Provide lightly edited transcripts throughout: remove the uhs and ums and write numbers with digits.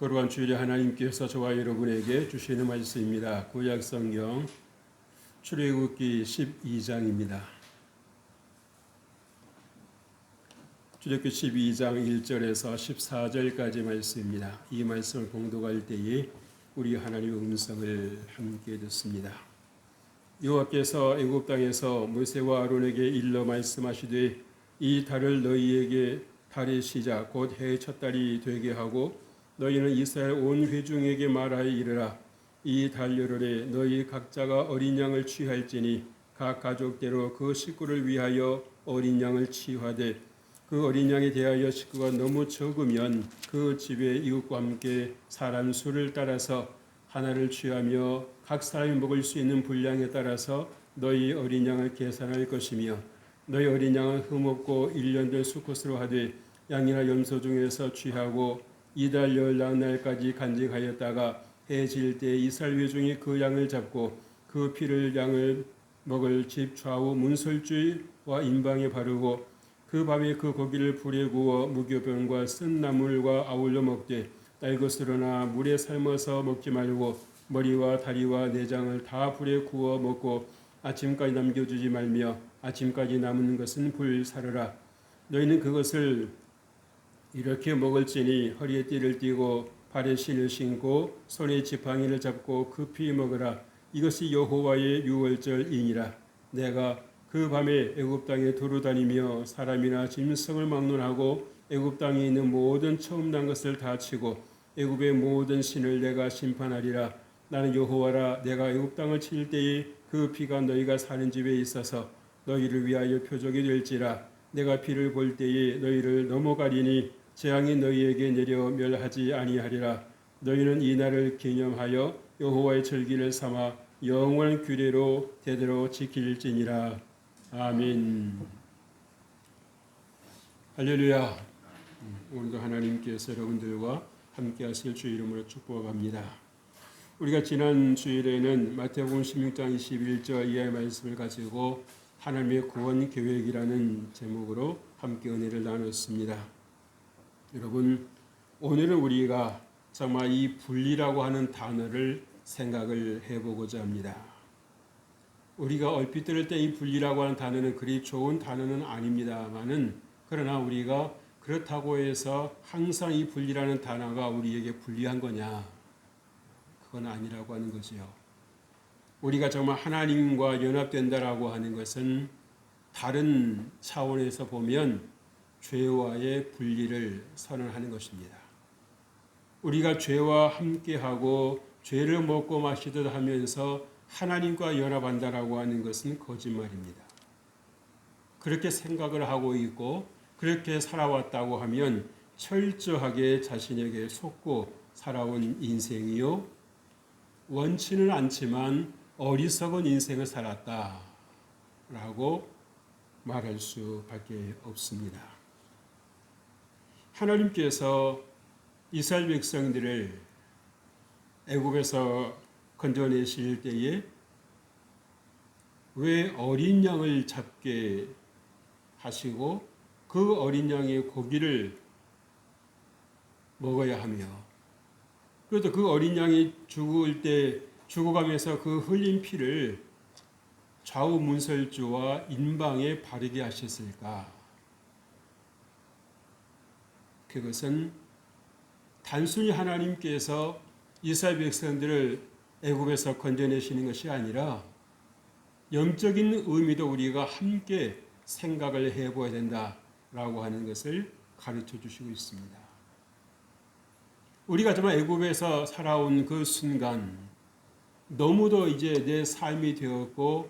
거룩한 주일에 하나님께서 저와 여러분에게 주시는 말씀입니다. 구약성경 출애굽기 12장입니다. 출애굽기 12장 1절에서 14절까지 말씀입니다. 이 말씀을 봉독할 때에 우리 하나님의 음성을 함께 듣습니다. 여호와께서 애굽 땅에서 모세와 아론에게 일러 말씀하시되 이 달을 너희에게 달의 시작 곧 해의 첫 달이 되게 하고 너희는 이스라엘 온 회중에게 말하여 이르라. 이 달 열흘에 너희 각자가 어린 양을 취할지니 각 가족대로 그 식구를 위하여 어린 양을 취하되 그 어린 양에 대하여 식구가 너무 적으면 그 집의 이웃과 함께 사람 수를 따라서 하나를 취하며 각 사람이 먹을 수 있는 분량에 따라서 너희 어린 양을 계산할 것이며 너희 어린 양은 흠없고 1년 된 수컷으로 하되 양이나 염소 중에서 취하고 이달 열날까지 간직하였다가 해 질 때 이스라엘 회중이 그 양을 잡고 그 피를 양을 먹을 집 좌우 문설주와 인방에 바르고 그 밤에 그 고기를 불에 구워 무교병과 쓴 나물과 아울러 먹되 딸것으로나 물에 삶아서 먹지 말고 머리와 다리와 내장을 다 불에 구워 먹고 아침까지 남겨주지 말며 아침까지 남은 것은 불사르라. 너희는 그것을 이렇게 먹을지니 허리에 띠를 띠고 발에 신을 신고 손에 지팡이를 잡고 급히 먹으라. 이것이 여호와의 유월절이니라. 내가 그 밤에 애굽 땅에 두루다니며 사람이나 짐승을 막론하고 애굽 땅에 있는 모든 처음 난 것을 다 치고 애굽의 모든 신을 내가 심판하리라. 나는 여호와라. 내가 애굽 땅을 칠 때에 그 피가 너희가 사는 집에 있어서 너희를 위하여 표적이 될지라. 내가 피를 볼 때에 너희를 넘어가리니 재앙이 너희에게 내려 멸하지 아니하리라. 너희는 이 날을 기념하여 여호와의 절기를 삼아 영원한 규례로 대대로 지킬지니라. 아멘. 할렐루야. 오늘도 하나님께서 여러분들과 함께 하실 주 이름으로 축복합니다. 우리가 지난 주일에는 마태복음 16장 21절 이하의 말씀을 가지고 하나님의 구원 계획이라는 제목으로 함께 은혜를 나눴습니다. 여러분, 오늘은 우리가 정말 이 분리라고 하는 단어를 생각을 해보고자 합니다. 우리가 얼핏 들을 때 이 분리라고 하는 단어는 그리 좋은 단어는 아닙니다만은 그러나 우리가 그렇다고 해서 항상 이 분리라는 단어가 우리에게 불리한 거냐? 그건 아니라고 하는 거지요. 우리가 정말 하나님과 연합된다라고 하는 것은 다른 차원에서 보면 죄와의 분리를 선언하는 것입니다. 우리가 죄와 함께하고 죄를 먹고 마시듯 하면서 하나님과 연합한다라고 하는 것은 거짓말입니다. 그렇게 생각을 하고 있고 그렇게 살아왔다고 하면 철저하게 자신에게 속고 살아온 인생이요, 원치는 않지만 어리석은 인생을 살았다라고 말할 수밖에 없습니다. 하나님께서 이스라엘 백성들을 애굽에서 건져내실 때에 왜 어린 양을 잡게 하시고 그 어린 양의 고기를 먹어야 하며 그래도 그 어린 양이 죽을 때 죽어가면서 그 흘린 피를 좌우 문설주와 인방에 바르게 하셨을까? 그것은 단순히 하나님께서 이스라엘 백성들을 애굽에서 건져내시는 것이 아니라 영적인 의미도 우리가 함께 생각을 해봐야 된다라고 하는 것을 가르쳐 주시고 있습니다. 우리가 정말 애굽에서 살아온 그 순간 너무도 이제 내 삶이 되었고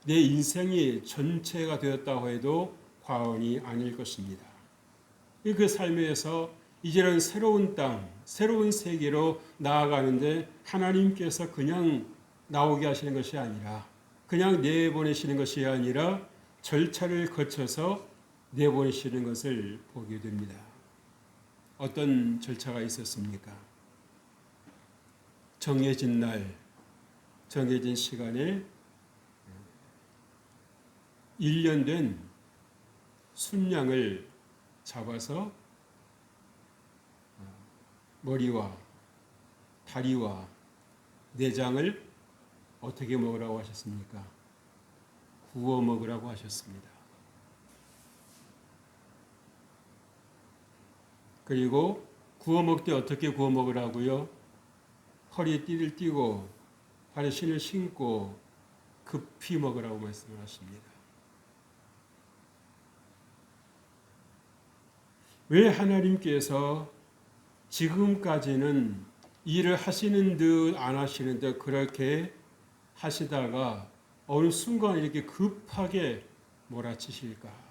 내 인생이 전체가 되었다고 해도 과언이 아닐 것입니다. 그 삶에서 이제는 새로운 땅, 새로운 세계로 나아가는데 하나님께서 그냥 나오게 하시는 것이 아니라 그냥 내보내시는 것이 아니라 절차를 거쳐서 내보내시는 것을 보게 됩니다. 어떤 절차가 있었습니까? 정해진 날, 정해진 시간에 1년 된 순양을 잡아서 머리와 다리와 내장을 어떻게 먹으라고 하셨습니까? 구워 먹으라고 하셨습니다. 그리고 구워 먹되 어떻게 구워 먹으라고요? 허리에 띠를 띠고 발에 신을 신고 급히 먹으라고 말씀을 하십니다. 왜 하나님께서 지금까지는 일을 하시는 듯 안 하시는 듯 그렇게 하시다가 어느 순간 이렇게 급하게 몰아치실까?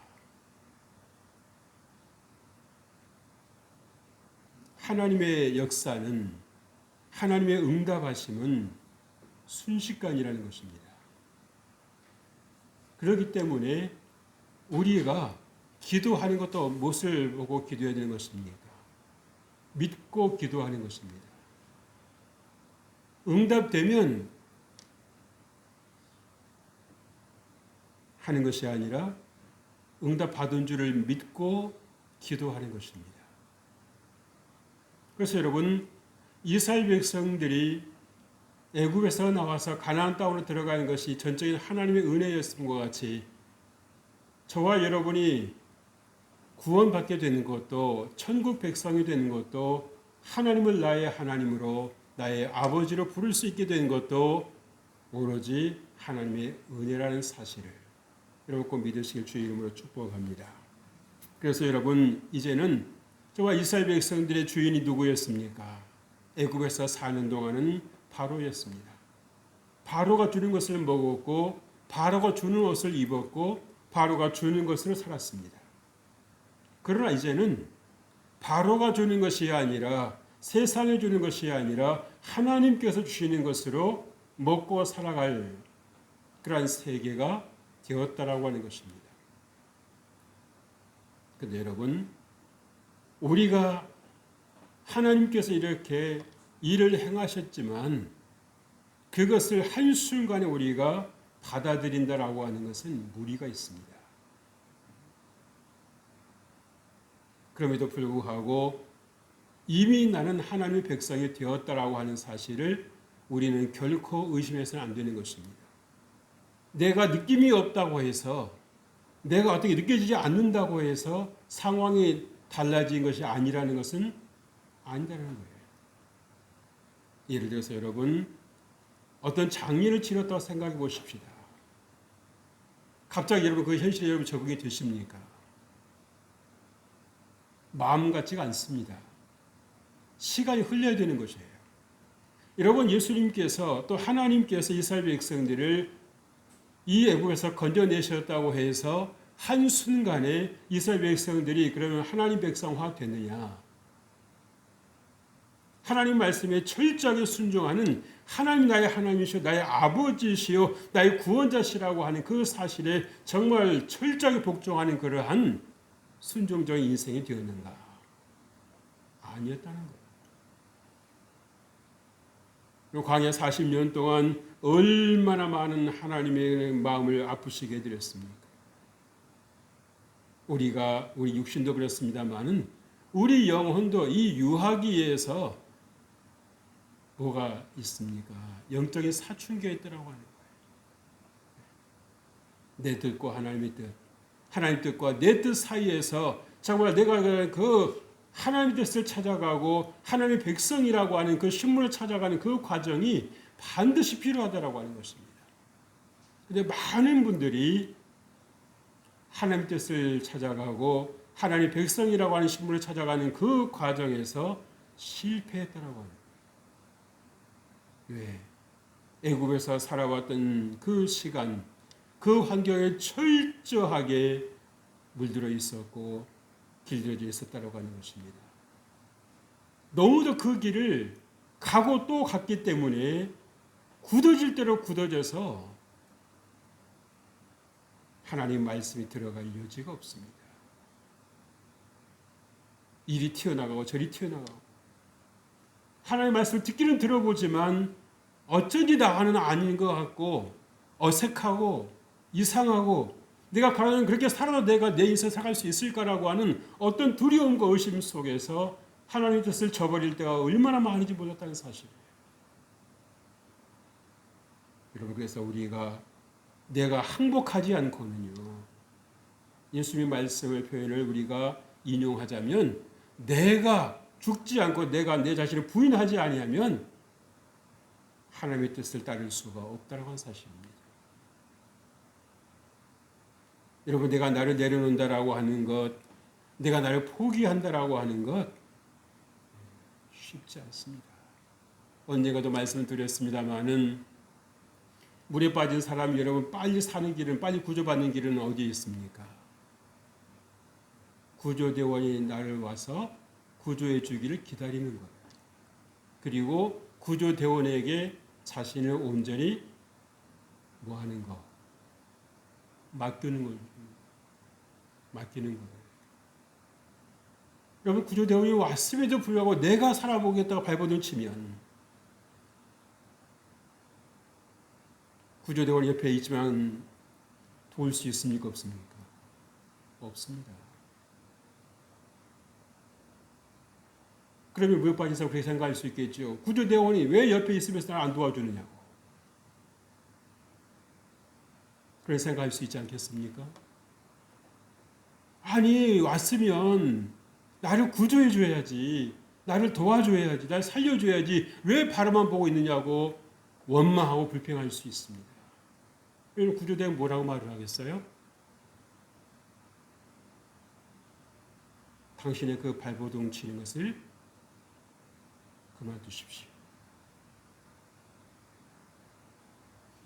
하나님의 역사는, 하나님의 응답하심은 순식간이라는 것입니다. 그렇기 때문에 우리가 기도하는 것도 무엇을 보고 기도해야 되는 것입니까? 믿고 기도하는 것입니다. 응답되면 하는 것이 아니라 응답받은 줄을 믿고 기도하는 것입니다. 그래서 여러분, 이스라엘 백성들이 애굽에서 나와서 가나안 땅으로 들어가는 것이 전적인 하나님의 은혜였음과 같이 저와 여러분이 구원받게 되는 것도, 천국 백성이 되는 것도, 하나님을 나의 하나님으로, 나의 아버지로 부를 수 있게 되는 것도 오로지 하나님의 은혜라는 사실을 여러분 꼭 믿으시길 주의 이름으로 축복합니다. 그래서 여러분, 이제는 저와 이스라엘 백성들의 주인이 누구였습니까? 애굽에서 사는 동안은 바로였습니다. 바로가 주는 것을 먹었고, 바로가 주는 옷을 입었고, 바로가 주는 것으로 살았습니다. 그러나 이제는 바로가 주는 것이 아니라, 세상에 주는 것이 아니라 하나님께서 주시는 것으로 먹고 살아갈 그러한 세계가 되었다라고 하는 것입니다. 그런데 여러분, 우리가 하나님께서 이렇게 일을 행하셨지만 그것을 한순간에 우리가 받아들인다라고 하는 것은 무리가 있습니다. 그럼에도 불구하고 이미 나는 하나님의 백성이 되었다라고 하는 사실을 우리는 결코 의심해서는 안 되는 것입니다. 내가 느낌이 없다고 해서, 내가 어떻게 느껴지지 않는다고 해서 상황이 달라진 것이 아니라는 것은 아니다라는 거예요. 예를 들어서 여러분, 어떤 장례를 치렀다고 생각해 보십시다. 갑자기 여러분 그 현실에 여러분 적응이 되십니까? 마음 같지가 않습니다. 시간이 흘려야 되는 것이에요. 여러분, 예수님께서 또 하나님께서 이스라엘 백성들을 이 애국에서 건져내셨다고 해서 한순간에 이스라엘 백성들이 그러면 하나님 백성화 됐느냐? 하나님 말씀에 철저하게 순종하는 하나님 나의 하나님이시오, 나의 아버지시오, 나의 구원자시라고 하는 그 사실에 정말 철저하게 복종하는 그러한 순종적인 인생이 되었는가? 아니었다는 거예요. 그리고 광야 40년 동안 얼마나 많은 하나님의 마음을 아프시게 해드렸습니까? 우리 육신도 그렇습니다만은 우리 영혼도 이 유하기에서 뭐가 있습니까? 영적인 사춘기가 있더라고 하는 거예요. 내 뜻과 하나님의 뜻, 하나님 뜻과 내 뜻 사이에서 정말 내가 그 하나님의 뜻을 찾아가고 하나님의 백성이라고 하는 그 신분을 찾아가는 그 과정이 반드시 필요하다라고 하는 것입니다. 그런데 많은 분들이 하나님의 뜻을 찾아가고 하나님의 백성이라고 하는 신분을 찾아가는 그 과정에서 실패했다라고 합니다. 왜? 애굽에서 살아왔던 그 시간, 그 환경에 철저하게 물들어 있었고 길들여져 있었다고 하는 것입니다. 너무도 그 길을 가고 또 갔기 때문에 굳어질 대로 굳어져서 하나님 말씀이 들어갈 여지가 없습니다. 이리 튀어나가고 저리 튀어나가고 하나님의 말씀을 듣기는 들어보지만 어쩐지 나는 아닌 것 같고 어색하고 이상하고 내가 가면 그렇게 살아도 내가 내 인생 살아갈 수 있을까라고 하는 어떤 두려움과 의심 속에서 하나님의 뜻을 저버릴 때가 얼마나 많은지 몰랐다는 사실이에요. 여러분, 그래서 우리가 내가 항복하지 않고는요, 예수님의 말씀의 표현을 우리가 인용하자면, 내가 죽지 않고 내가 내 자신을 부인하지 아니하면 하나님의 뜻을 따를 수가 없다는 건 사실입니다. 여러분, 내가 나를 내려놓는다라고 하는 것, 내가 나를 포기한다라고 하는 것 쉽지 않습니다. 언젠가도 말씀을 드렸습니다마는 물에 빠진 사람이 여러분 빨리 사는 길은, 빨리 구조받는 길은 어디에 있습니까? 구조대원이 나를 와서 구조해 주기를 기다리는 거예요. 그리고 구조대원에게 자신을 온전히 뭐 하는 거? 맡기는 거예요. 맡기는 거예요. 여러분, 구조대원이 왔음에도 불구하고 내가 살아보겠다고 발버둥 치면 구조대원 옆에 있지만 도울 수 있습니까? 없습니까? 없습니다. 그러면 물에 빠진 사람 그렇게 생각할 수 있겠죠. 구조대원이 왜 옆에 있으면서 나를 안 도와주느냐고. 그런 생각할 수 있지 않겠습니까? 아니, 왔으면 나를 구조해 줘야지, 나를 도와줘야지, 나를 살려줘야지, 왜 바라만 보고 있느냐고 원망하고 불평할 수 있습니다. 그럼 구조대원 뭐라고 말을 하겠어요? 당신의 그 발버둥 치는 것을 그만두십시오.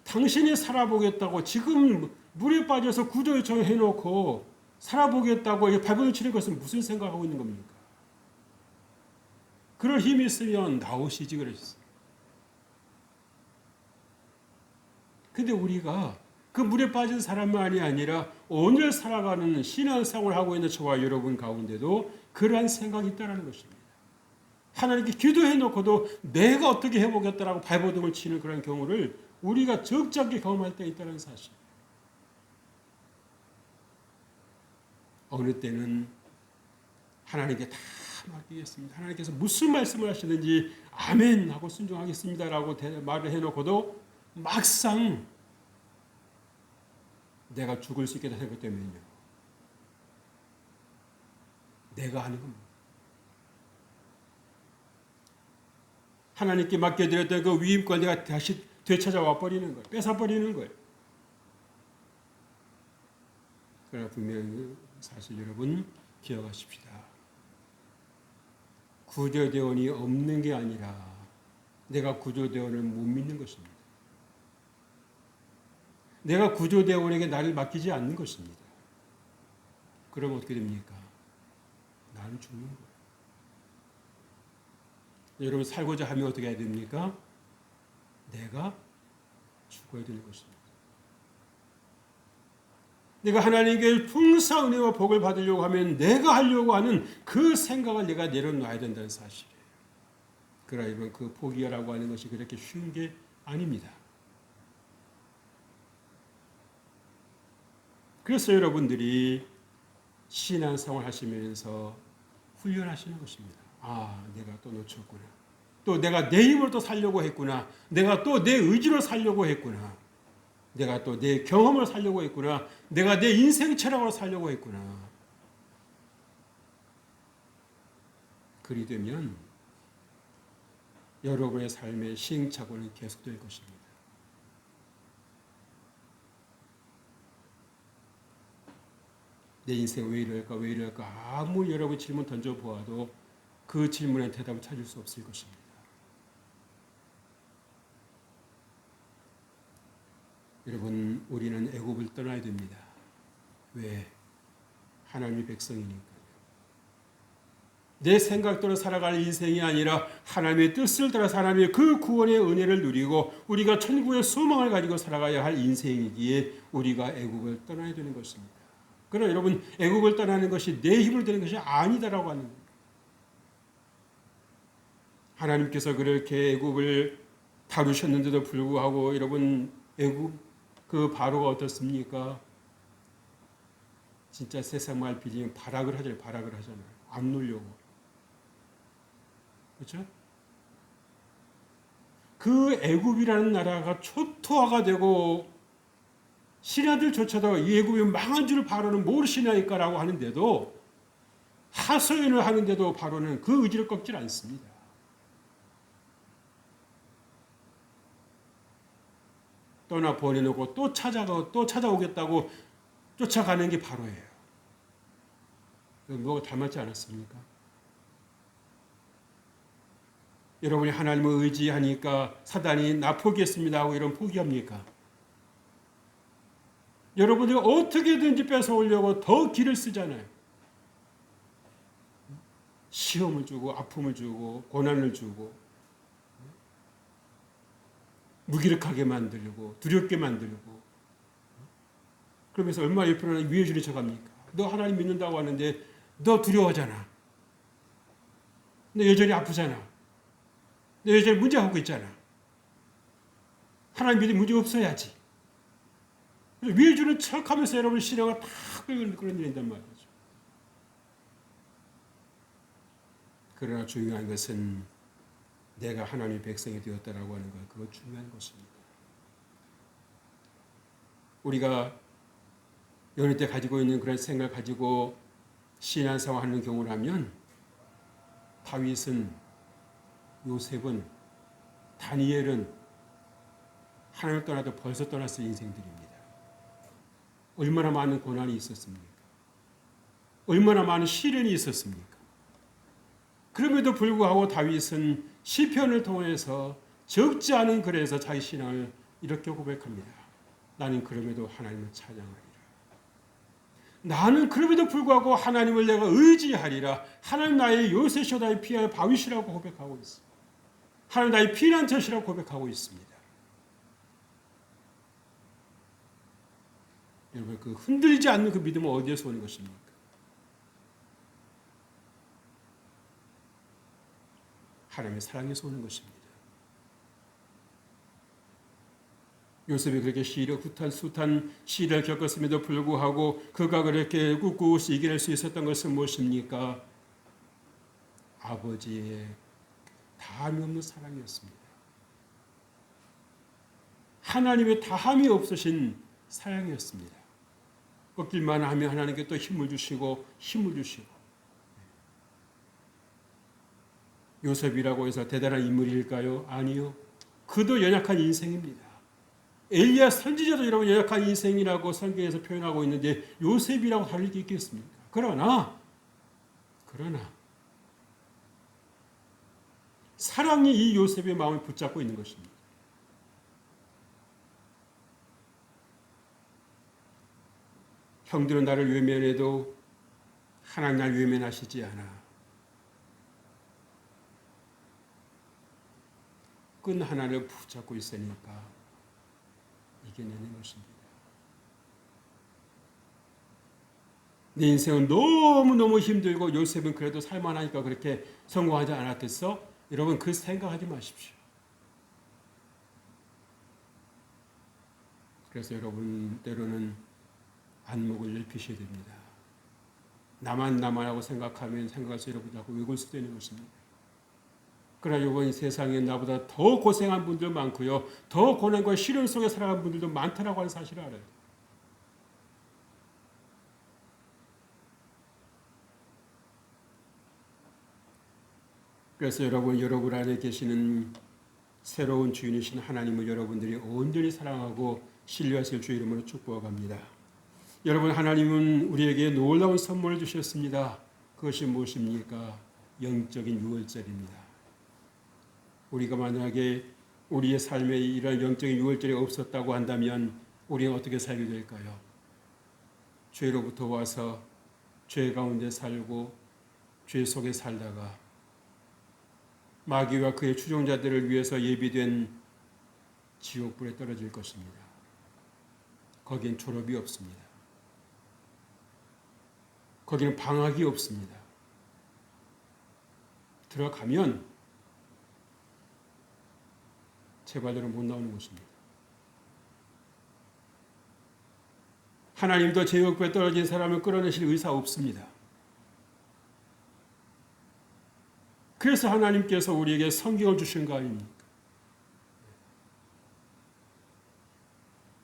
당신이 살아보겠다고 지금 물에 빠져서 구조 요청해놓고 살아보겠다고 발버둥 치는 것은 무슨 생각하고 있는 겁니까? 그럴 힘이 있으면 나오시지 그러셨어요. 근데 우리가 그 물에 빠진 사람만이 아니라 오늘 살아가는 신앙생활을 하고 있는 저와 여러분 가운데도 그러한 생각이 있다는 것입니다. 하나님께 기도해놓고도 내가 어떻게 해보겠다라고 발버둥을 치는 그런 경우를 우리가 적잖게 경험할 때 있다는 사실. 어느 때는 하나님께 다 맡기겠습니다. 하나님께서 무슨 말씀을 하시든지 아멘 하고 순종하겠습니다라고 말을 해놓고도 막상 내가 죽을 수 있게 되기 때문에요. 내가 하는 겁니다. 하나님께 맡겨드렸던 그 위임권 내가 다시 되찾아와 버리는 거예요. 뺏어버리는 거예요. 그러나 분명히 사실 여러분 기억하십시다. 구조대원이 없는 게 아니라 내가 구조대원을 못 믿는 것입니다. 내가 구조대원에게 나를 맡기지 않는 것입니다. 그럼 어떻게 됩니까? 나는 죽는 거예요. 여러분 살고자 하면 어떻게 해야 됩니까? 내가 죽어야 되는 것입니다. 내가 하나님께 풍성한 은혜와 복을 받으려고 하면 내가 하려고 하는 그 생각을 내가 내려놔야 된다는 사실이에요. 그러나 여러분 그 포기라고 하는 것이 그렇게 쉬운 게 아닙니다. 그래서 여러분들이 신앙생활 하시면서 훈련하시는 것입니다. 아, 내가 또 놓쳤구나. 또 내가 내 힘으로 또 살려고 했구나. 내가 또 내 의지로 살려고 했구나. 내가 또 내 경험을 살려고 했구나. 내가 내 인생 철학으로 살려고 했구나. 그리 되면 여러분의 삶의 시행착오는 계속될 것입니다. 내 인생 왜 이럴까 왜 이럴까 아무리 여러분 질문 던져보아도 그 질문에 대답을 찾을 수 없을 것입니다. 여러분 우리는 애굽을 떠나야 됩니다. 왜? 하나님의 백성이니까요. 내 생각대로 살아갈 인생이 아니라 하나님의 뜻을 따라서 하나님의 그 구원의 은혜를 누리고 우리가 천국의 소망을 가지고 살아가야 할 인생이기에 우리가 애굽을 떠나야 되는 것입니다. 그러나 여러분 애굽을 떠나는 것이 내 힘으로 되는 것이 아니다라고 하는 거예요. 하나님께서 그렇게 애굽을 다루셨는데도 불구하고 여러분 애굽 그 바로가 어떻습니까? 진짜 세상 말 빌리면 발악을 하잖아요. 안 놀려고. 그렇죠? 그 애굽이라는 나라가 초토화가 되고 신하들조차도 이 애굽이 망한 줄 바로는 모르시나이까라고 하는데도 하소연을 하는데도 바로는 그 의지를 꺾질 않습니다. 떠나 보내놓고 또 찾아오겠다고 쫓아가는 게 바로예요. 뭐가 닮았지 않았습니까? 여러분이 하나님을 의지하니까 사단이 나 포기했습니다 하고 이런 포기합니까? 여러분들이 어떻게든지 뺏어오려고 더 길을 쓰잖아요. 시험을 주고 아픔을 주고 고난을 주고 무기력하게 만들고 두렵게 만들고 그러면서 얼마나 옆으로 위해 주는 척합니까? 너 하나님 믿는다고 하는데 너 두려워하잖아. 너 여전히 아프잖아. 너 여전히 문제하고 있잖아. 하나님 믿으면 문제 없어야지. 위해 주는 척하면서 여러분 신앙을 다 끌어내린단 말이죠. 그러나 중요한 것은 내가 하나님의 백성이 되었다라고 하는 것, 그거 중요한 것입니다. 우리가 연애 때 가지고 있는 그런 생각을 가지고 신앙생활 하는 경우라면 다윗은, 요셉은, 다니엘은 하나님을 떠나도 벌써 떠났을 인생들입니다. 얼마나 많은 고난이 있었습니까? 얼마나 많은 시련이 있었습니까? 그럼에도 불구하고 다윗은 시편을 통해서 적지 않은 글에서 자기 신앙을 이렇게 고백합니다. 나는 그럼에도 하나님을 찬양하리라. 나는 그럼에도 불구하고 하나님을 내가 의지하리라. 하나님 나의 요새시오 나의 피하여 바위시라고 고백하고 있습니다. 하나님 나의 피난처시라고 고백하고 있습니다. 여러분 그 흔들리지 않는 그 믿음은 어디에서 오는 것입니까? 하나님의 사랑에서 오는 것입니다. 요셉이 그렇게 숱한 시련을 겪었음에도 불구하고 그가 그렇게 꿋꿋이 이겨낼 수 있었던 것은 무엇입니까? 아버지의 다함이 없는 사랑이었습니다. 하나님의 다함이 없으신 사랑이었습니다. 꺾일만 하면 하나님께 또 힘을 주시고 요셉이라고 해서 대단한 인물일까요? 아니요. 그도 연약한 인생입니다. 엘리야 선지자도 여러분 연약한 인생이라고 성경에서 표현하고 있는데 요셉이라고 다를 게 있겠습니까? 그러나 사랑이 이 요셉의 마음을 붙잡고 있는 것입니다. 형들은 나를 외면해도 하나님 날 외면하시지 않아. 끈 하나를 붙잡고 있으니까 이겨내는 것입니다. 내 인생은 너무너무 힘들고 요셉은 그래도 살만하니까 그렇게 성공하지 않았겠어? 여러분 그 생각하지 마십시오. 그래서 여러분 때로는 안목을 넓히셔야 됩니다. 나만 하고 생각하면 생각할수 여러분 자꾸 왜골 수도 있는 것입니다. 그러나 이번 세상에 나보다 더 고생한 분들 많고요. 더 고난과 시련 속에 살아간 분들도 많다라고 하는 사실을 알아요. 그래서 여러분 안에 계시는 새로운 주인이신 하나님을 여러분들이 온전히 사랑하고 신뢰하실 주 이름으로 축복합니다. 여러분 하나님은 우리에게 놀라운 선물을 주셨습니다. 그것이 무엇입니까? 영적인 유월절입니다. 우리가 만약에 우리의 삶에 이런 영적인 유월절이 없었다고 한다면 우리는 어떻게 살게 될까요? 죄로부터 와서 죄 가운데 살고 죄 속에 살다가 마귀와 그의 추종자들을 위해서 예비된 지옥불에 떨어질 것입니다. 거기엔 졸업이 없습니다. 거기는 방학이 없습니다. 들어가면 제발대로 못 나오는 것입니다. 하나님도 제육부에 떨어진 사람을 끌어내실 의사 없습니다. 그래서 하나님께서 우리에게 성경을 주신 거 아닙니까?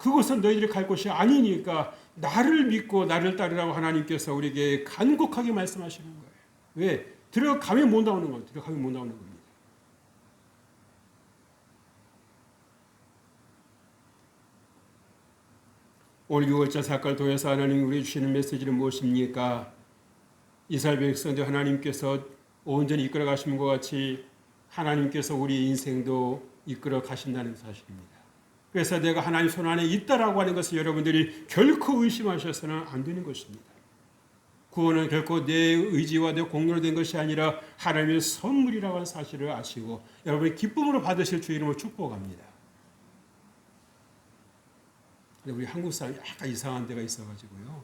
그곳은 너희들이 갈 곳이 아니니까 나를 믿고 나를 따르라고 하나님께서 우리에게 간곡하게 말씀하시는 거예요. 왜? 들어가면 못 나오는 거예요. 들어가면 못 나오는 겁니다. 올 6월절 사건을 통해서 하나님이 우리 주시는 메시지는 무엇입니까? 이스라엘 백성들 하나님께서 온전히 이끌어 가시는 것 같이 하나님께서 우리 인생도 이끌어 가신다는 사실입니다. 그래서 내가 하나님 손 안에 있다라고 하는 것을 여러분들이 결코 의심하셔서는 안 되는 것입니다. 구원은 결코 내 의지와 내 공로로 된 것이 아니라 하나님의 선물이라고 하는 사실을 아시고 여러분이 기쁨으로 받으실 주 이름으로 축복합니다. 근데 우리 한국 사람이 약간 이상한 데가 있어가지고요.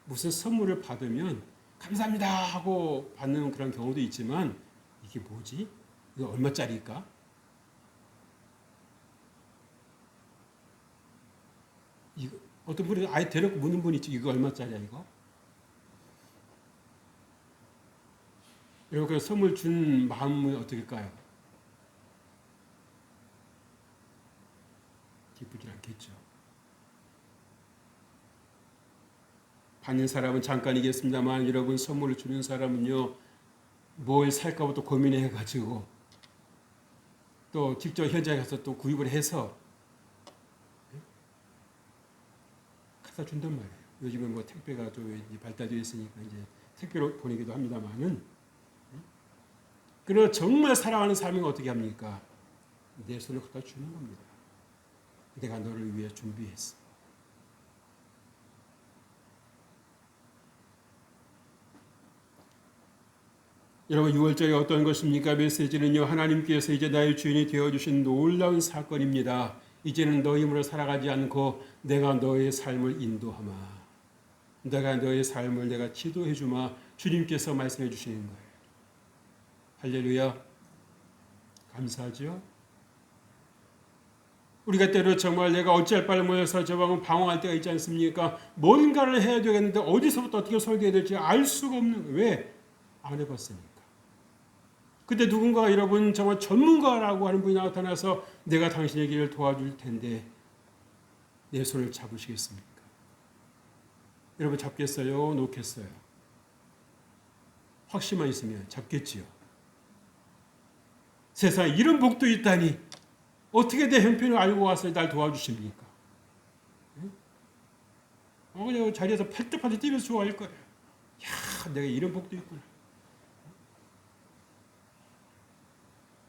무슨 선물을 받으면 감사합니다 하고 받는 그런 경우도 있지만 이게 뭐지? 이거 얼마짜리일까? 이거 어떤 분이 아예 대놓고 묻는 분이 있지. 이거 얼마짜리야 이거? 여러분 그 선물 준 마음은 어떨까요? 기쁘지 않겠죠. 받는 사람은 잠깐이겠습니다만 여러분 선물을 주는 사람은요. 뭘 살까부터 고민해가지고 또 직접 현장에 가서 또 구입을 해서 갖다 준단 말이에요. 요즘은 뭐 택배가 좀 발달되어 있으니까 이제 택배로 보내기도 합니다만은 그러나 정말 사랑하는 사람이 어떻게 합니까? 내 손을 갖다 주는 겁니다. 내가 너를 위해 준비했어. 여러분 6월절이 어떤 것입니까? 메시지는요. 하나님께서 이제 나의 주인이 되어주신 놀라운 사건입니다. 이제는 너 힘으로 살아가지 않고 내가 너의 삶을 인도하마. 내가 너의 삶을 내가 지도해 주마. 주님께서 말씀해 주시는 거예요. 할렐루야. 감사하죠? 우리가 때로 정말 내가 어찌할 바를 모여서 저 방은 방황할 때가 있지 않습니까? 뭔가를 해야 되겠는데 어디서부터 어떻게 설계해야 될지 알 수가 없는 거예요. 왜? 안 해봤으니까. 그때 누군가가 여러분 정말 전문가라고 하는 분이 나타나서 내가 당신의 길을 도와줄 텐데 내 손을 잡으시겠습니까? 여러분 잡겠어요? 놓겠어요? 확신만 있으면 잡겠지요. 세상에 이런 복도 있다니 어떻게 내 형편을 알고 와서 날 도와주십니까? 그냥 자리에서 팔뚝팔뚝 뛰면서 좋아할 거예요. 야, 내가 이런 복도 있구나.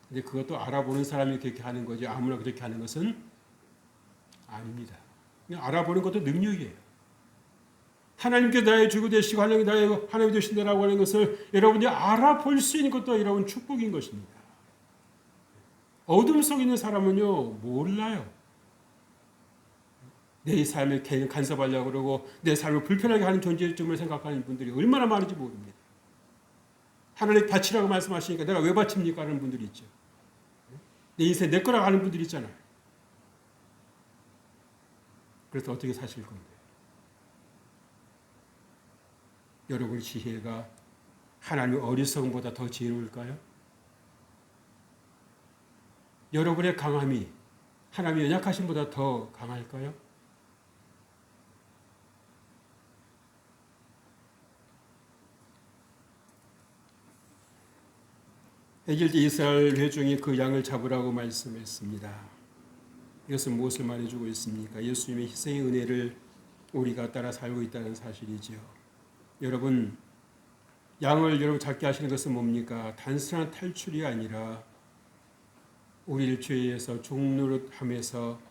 근데 그것도 알아보는 사람이 그렇게 하는 거지 아무나 그렇게 하는 것은 아닙니다. 그냥 알아보는 것도 능력이에요. 하나님께 나의 주가 되시고 하나님이 되신다라고 하는 것을 여러분이 알아볼 수 있는 것도 여러분 축복인 것입니다. 어둠 속에 있는 사람은요 몰라요. 내 삶을 괜히 간섭하려고 그러고 내 삶을 불편하게 하는 존재점을 생각하는 분들이 얼마나 많은지 모릅니다. 하나님 바치라고 말씀하시니까 내가 왜 바칩니까 하는 분들이 있죠. 내 인생 내 거라고 하는 분들이 있잖아요. 그래서 어떻게 사실 건데? 여러분의 지혜가 하나님의 어리석음보다 더 지혜로울까요? 여러분의 강함이 하나님의 연약하심보다 더 강할까요? 해질 때 이스라엘 회중이 그 양을 잡으라고 말씀했습니다. 이것은 무엇을 말해주고 있습니까? 예수님의 희생의 은혜를 우리가 따라 살고 있다는 사실이지요. 여러분, 양을 여러분 잡게 하시는 것은 뭡니까? 단순한 탈출이 아니라 우리를 죄에서 종노릇함에서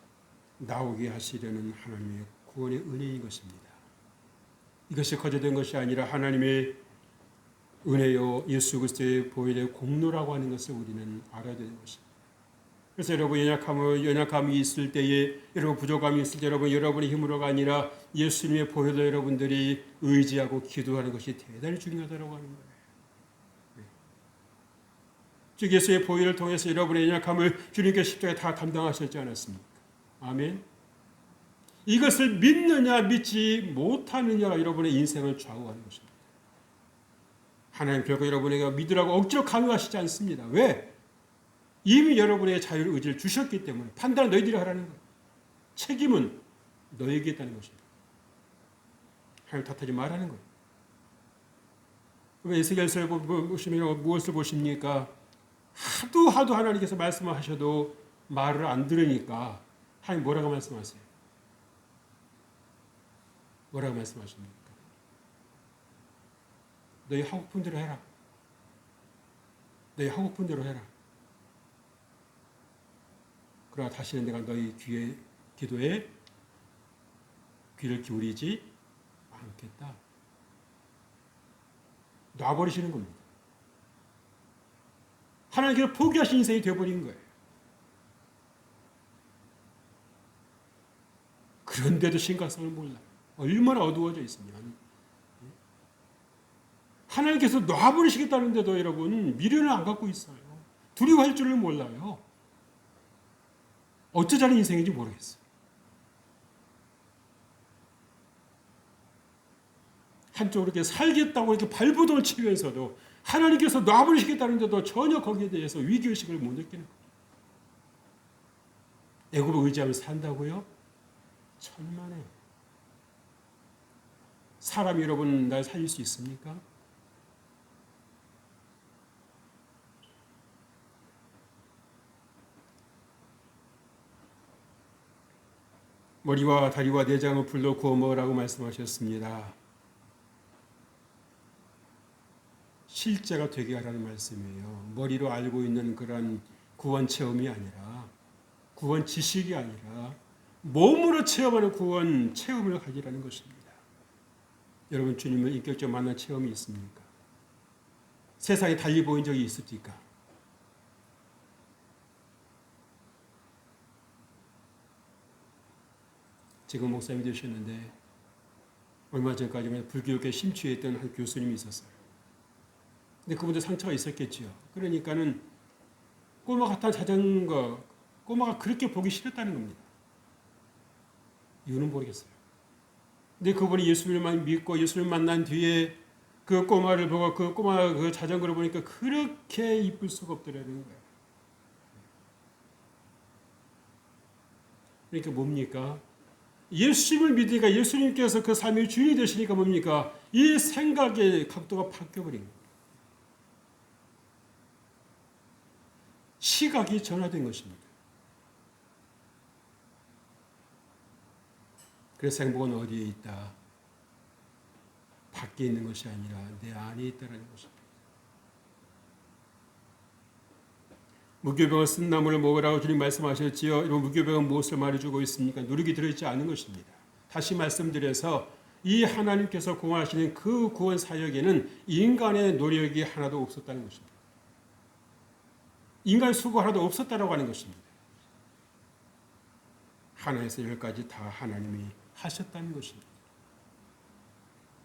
나오게 하시려는 하나님의 구원의 은혜인 것입니다. 이것이 거저된 것이 아니라 하나님의 은혜요 예수 그리스도의 보혈의 공로라고 하는 것을 우리는 알아야 되는 것입니다. 그래서 여러분 연약함이 있을 때에 여러분 부족함이 있을 때 여러분의 힘으로가 아니라 예수님의 보혈로 여러분들이 의지하고 기도하는 것이 대단히 중요하다고 하는 거예요. 즉 예수의 보혈을 통해서 여러분의 연약함을 주님께 십자가에 다 감당하셨지 않았습니까? 아멘. 이것을 믿느냐 믿지 못하느냐가 여러분의 인생을 좌우하는 것입니다. 하나님 결코 여러분에게 믿으라고 억지로 강요하시지 않습니다. 왜? 이미 여러분의 자유를 의지를 주셨기 때문에 판단은 너희들이 하라는 거예요. 책임은 너에게 있다는 것입니다. 하나님 탓하지 말라는 거예요. 에스겔서에 보시면 무엇을 보십니까? 하도 하나님께서 말씀을 하셔도 말을 안 들으니까 하나님 뭐라고 말씀하세요? 뭐라고 말씀하십니까? 너희 하고픈 대로 해라. 너희 하고픈 대로 해라. 그러나 다시는 내가 너희 기도에 귀를 기울이지 않겠다. 놔버리시는 겁니다. 하나님께서 포기하신 인생이 되어버린 거예요. 그런데도 심각성을 몰라요. 얼마나 어두워져 있으면. 하나님께서 놔버리시겠다는데도 여러분 미련을 안 갖고 있어요. 두려워할 줄을 몰라요. 어쩌자는 인생인지 모르겠어요. 한쪽으로 이렇게 살겠다고 이렇게 발버둥을 치면서도 하나님께서 놔버리시겠다는데도 전혀 거기에 대해서 위기의식을 못 느끼는 거예요. 애굽을 의지하면서 산다고요? 천만에요. 사람이 여러분 날 살릴 수 있습니까? 머리와 다리와 내장을 불로 구워 먹으라고 말씀하셨습니다. 실제가 되게 하라는 말씀이에요. 머리로 알고 있는 그런 구원 체험이 아니라 구원 지식이 아니라 몸으로 체험하는 구원 체험을 가지라는 것입니다. 여러분 주님을 인격적으로 만난 체험이 있습니까? 세상에 달리 보인 적이 있습니까? 지금 목사님이 되셨는데 얼마 전까지만 불교계 심취했던 한 교수님이 있었어요. 근데 그분도 상처가 있었겠지요. 그러니까는 꼬마가 탄 자전거, 꼬마가 그렇게 보기 싫었다는 겁니다. 이유는 모르겠어요. 근데 그분이 예수님을 믿고 예수님을 만난 뒤에 그 꼬마를 보고 그 꼬마 그 자전거를 보니까 그렇게 이쁠 수가 없더라는 거예요. 그러니까 뭡니까? 예수님을 믿으니까 예수님께서 그 삶의 주인이 되시니까 뭡니까? 이 생각의 각도가 바뀌어버린 거예요. 시각이 전화된 것입니다. 그래서 행복은 어디에 있다? 밖에 있는 것이 아니라 내 안에 있다는 것입니다. 무교병을 쓴 나무를 먹으라고 주님 말씀하셨지요. 이런 무교병은 무엇을 말해주고 있습니까? 누룩이 들어있지 않은 것입니다. 다시 말씀드려서 이 하나님께서 공헌하시는 그 구원 사역에는 인간의 노력이 하나도 없었다는 것입니다. 인간의 수고 하나도 없었다라고 하는 것입니다. 하나에서 열까지 다 하나님이 하셨다는 것입니다.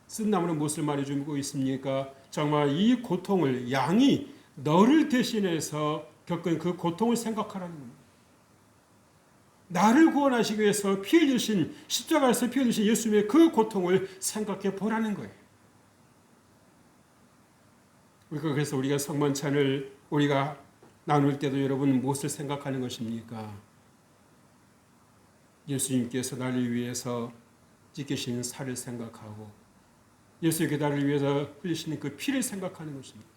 쓴 나무는 무엇을 말해주고 있습니까? 정말 이 고통을 양이 너를 대신해서 겪은 그 고통을 생각하라는 겁니다. 나를 구원하시기 위해서 피 흘리신 십자가에서 피 흘리신 예수님의 그 고통을 생각해 보라는 거예요. 그래서 우리가 성만찬을 우리가 나눌 때도 여러분 무엇을 생각하는 것입니까? 예수님께서 나를 위해서 찢기신 살을 생각하고 예수님께 나를 위해서 흘리시는 그 피를 생각하는 것입니다.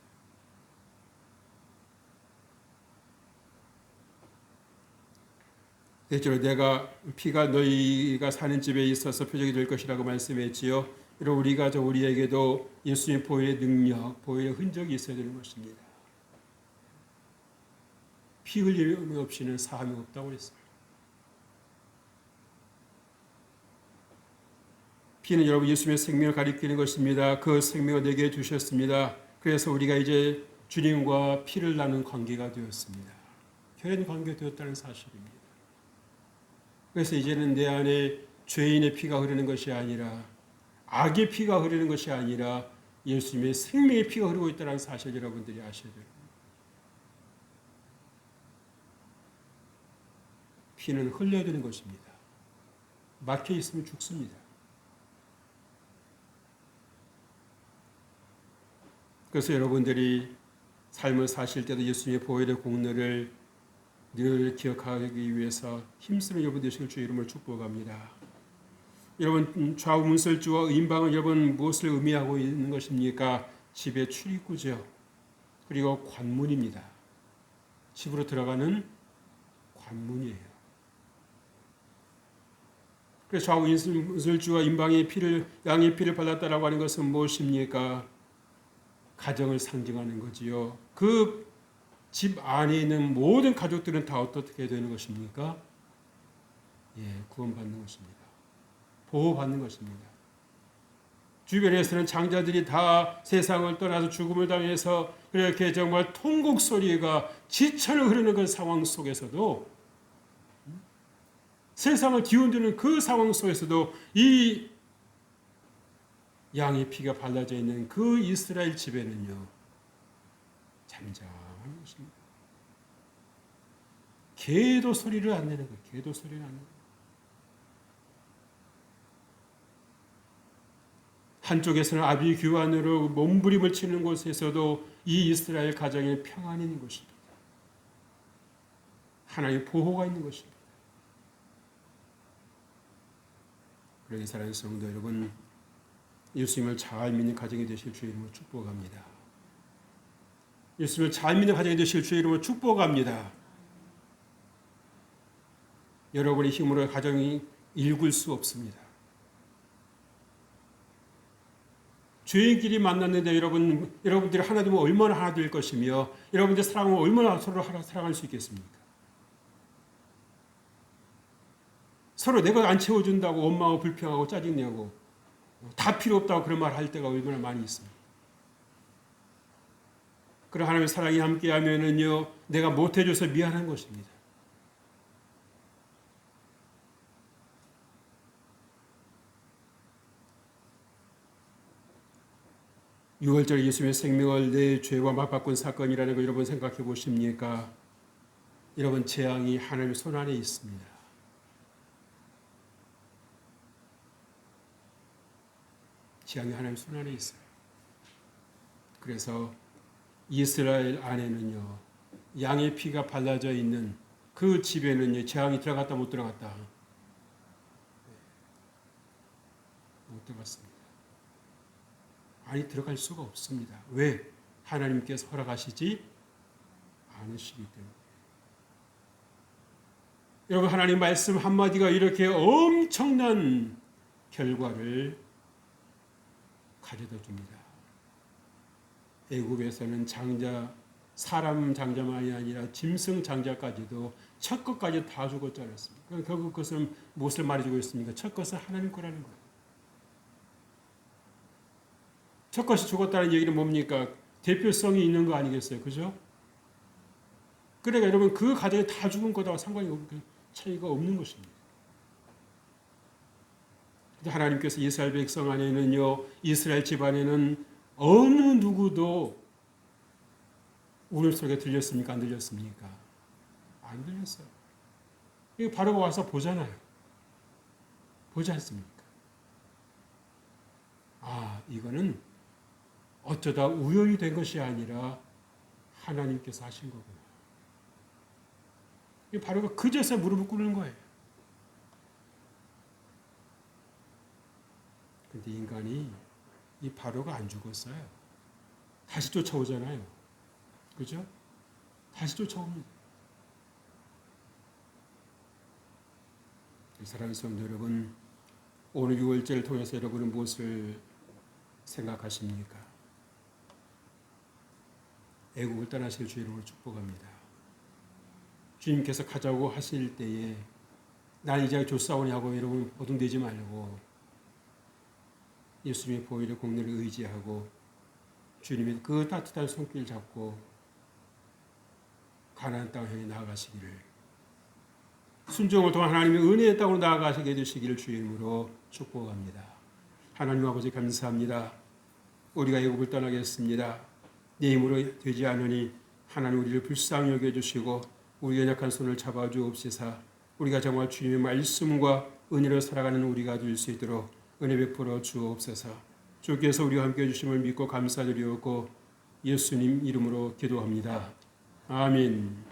대체로 내가 피가 너희가 사는 집에 있어서 표적이 될 것이라고 말씀했지요. 이런 우리가 우리에게도 예수님 보혈의 능력, 보혈의 흔적이 있어야 되는 것입니다. 피 흘림이 없이는 사함이 없다고 했어요. 피는 여러분 예수님의 생명을 가리키는 것입니다. 그 생명을 내게 주셨습니다. 그래서 우리가 이제 주님과 피를 나눈 관계가 되었습니다. 혈연 관계가 되었다는 사실입니다. 그래서 이제는 내 안에 죄인의 피가 흐르는 것이 아니라 악의 피가 흐르는 것이 아니라 예수님의 생명의 피가 흐르고 있다는 사실 여러분들이 아셔야 됩니다. 피는 흘려야 되는 것입니다. 막혀 있으면 죽습니다. 그래서 여러분들이 삶을 사실 때도 예수님의 보혈의 공로를 늘 기억하기 위해서 힘쓰는 여러분 되시길 주의 이름으로 축복합니다. 여러분 좌우 문설주와 임방은 여러분 무엇을 의미하고 있는 것입니까? 집의 출입구죠. 그리고 관문입니다. 집으로 들어가는 관문이에요. 그래서 좌우 문설주와 임방의 피를 양의 피를 발랐다라고 하는 것은 무엇입니까? 가정을 상징하는 거지요. 그 집 안에 있는 모든 가족들은 다 어떻게 되는 것입니까? 구원받는 것입니다. 보호받는 것입니다. 주변에서는 장자들이 다 세상을 떠나서 죽음을 당해서 그렇게 정말 통곡 소리가 지천을 흐르는 그 상황 속에서도 세상을 뒤흔드는 그 상황 속에서도 이 양의 피가 발라져 있는 그 이스라엘 집에는요 잠잠한 것입니다. 개도 소리를 안 내는 거예요. 개도 소리를 안 내는 거예요. 한쪽에서는 아비규환으로 몸부림을 치는 곳에서도 이 이스라엘 가정에 평안이 있는 것입니다. 하나님의 보호가 있는 것입니다. 그러기 사랑하는 성도 여러분, 예수님을 잘 믿는 가정이 되실 주의 이름으로 축복합니다. 예수님을 잘 믿는 가정이 되실 주의 이름으로 축복합니다. 여러분의 힘으로 가정이 일굴 수 없습니다. 죄인끼리 만났는데 여러분들이 하나 되면 얼마나 하나 될 것이며 여러분들 사랑하면 얼마나 서로 사랑할 수 있겠습니까? 서로 내가 안 채워준다고 원망하고 불평하고 짜증내고 다 필요 없다고 그런 말 할 때가 얼마나 많이 있습니다. 그런 하나님의 사랑이 함께하면은요 내가 못해줘서 미안한 것입니다. 유월절 예수님의 생명을 내 죄와 맞바꾼 사건이라는 거 여러분 생각해 보십니까? 여러분 재앙이 하나님의 손 안에 있습니다. 재앙이 하나님의 손 안에 있어요. 그래서 이스라엘 안에는요 양의 피가 발라져 있는 그 집에는요 재앙이 들어갔다 못 들어갔다 못 들어갔습니다. 아니 들어갈 수가 없습니다. 왜? 하나님께서 허락하시지 않으시기 때문에. 여러분 하나님 말씀 한마디가 이렇게 엄청난 결과를 가져다 줍니다. 애굽에서는 장자, 사람 장자만이 아니라 짐승 장자까지도 첫 것까지 다 죽었지 않았습니까? 결국 그것은 무엇을 말해주고 있습니까? 첫 것은 하나님 거라는 거예요. 첫 것이 죽었다는 얘기는 뭡니까? 대표성이 있는 거 아니겠어요? 그죠? 그러니까 여러분 그 가정이 다 죽은 거다와 상관이 없는 차이가 없는 것입니다. 하나님께서 이스라엘 백성 안에는요, 이스라엘 집안에는 어느 누구도 울음소리가 들렸습니까? 안 들렸습니까? 안 들렸어요. 이거 바로 와서 보잖아요. 보지 않습니까? 아, 이거는 어쩌다 우연이 된 것이 아니라 하나님께서 하신 거구나. 이게 바로 그제서 무릎을 꿇는 거예요. 근데 인간이 이 바로가 안 죽었어요. 다시 쫓아오잖아요. 그죠? 다시 쫓아옵니다. 사랑하는 성도 여러분, 오늘 6월절을 통해서 여러분은 무엇을 생각하십니까? 애국을 떠나실 주 이름으로 축복합니다. 주님께서 가자고 하실 때에 난 이제 조싸우니 하고 여러분 보둥대지 말고 예수님의 보혈의 공로를 의지하고 주님의 그 따뜻한 손길 잡고 가나안 땅을 향해 나아가시기를, 순종을 통한 하나님의 은혜의 땅으로 나아가시게 되시기를 주의 이름으로 축복합니다. 하나님 아버지 감사합니다. 우리가 애굽을 떠나겠습니다. 내 힘으로 되지 않으니 하나님 우리를 불쌍히 여겨주시고 우리 연약한 손을 잡아주옵시사 우리가 정말 주님의 말씀과 은혜로 살아가는 우리가 될 수 있도록 은혜 베풀어 주옵소서. 주께서 우리와 함께해 주심을 믿고 감사드리옵고 예수님 이름으로 기도합니다. 아멘.